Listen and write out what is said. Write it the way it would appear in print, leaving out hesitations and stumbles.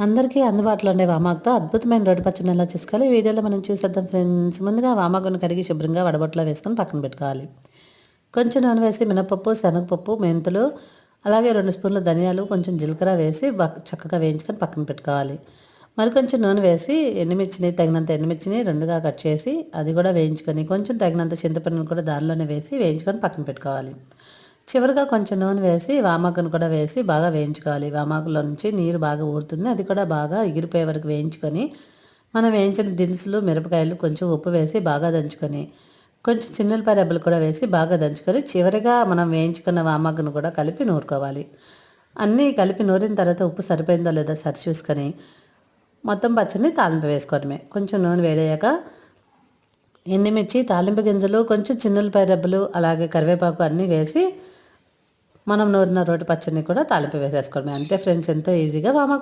అందరికీ అందుబాటులో ఉండే వామాకుతో అద్భుతమైన రోటి పచ్చడిని ఎలా చేసుకోవాలి ఈ వీడియోలో మనం చూసేద్దాం ఫ్రెండ్స్. ముందుగా వామాకును కడిగి శుభ్రంగా వడబొట్లో వేసుకొని పక్కన పెట్టుకోవాలి. కొంచెం నూనె వేసి మినపప్పు, శనగపప్పు, మెంతులు, అలాగే 2 స్పూన్ల ధనియాలు, కొంచెం జీలకర్ర వేసి చక్కగా వేయించుకొని పక్కన పెట్టుకోవాలి. మరి కొంచెం నూనె వేసి తగినంత ఎండుమిర్చిని 2గా కట్ చేసి అది కూడా వేయించుకొని, కొంచెం తగినంత చింతపండును కూడా దానిలోనే వేసి వేయించుకొని పక్కన పెట్టుకోవాలి. చివరిగా కొంచెం నూనె వేసి వామాకును కూడా వేసి బాగా వేయించుకోవాలి. వామాకులో నుంచి నీరు బాగా ఊరుతుంది. అది కూడా బాగా ఎగిరిపోయే వరకు వేయించుకొని, మనం వేయించిన దినుసులు, మిరపకాయలు, కొంచెం ఉప్పు వేసి బాగా దంచుకొని, కొంచెం చిన్నులపాయ రెబ్బలు కూడా వేసి బాగా దంచుకొని, చివరిగా మనం వేయించుకున్న వామాకును కూడా కలిపి నూరుకోవాలి. అన్నీ కలిపి నూరిన తర్వాత ఉప్పు సరిపోయిందో లేదో సరి చూసుకొని మొత్తం పచ్చడిని తాలింపు వేసుకోవడమే. కొంచెం నూనె వేడయ్యాక ఎండుమిర్చి, తాలింపు గింజలు, కొంచెం చిన్నులపాయ రెబ్బలు, అలాగే కరివేపాకు అన్నీ వేసి మనం నూరిన రోటి పచ్చడిని కూడా తాలింపు వేసేసుకోవడమే. అంతే ఫ్రెండ్స్, ఎంతో ఈజీగా వామాకు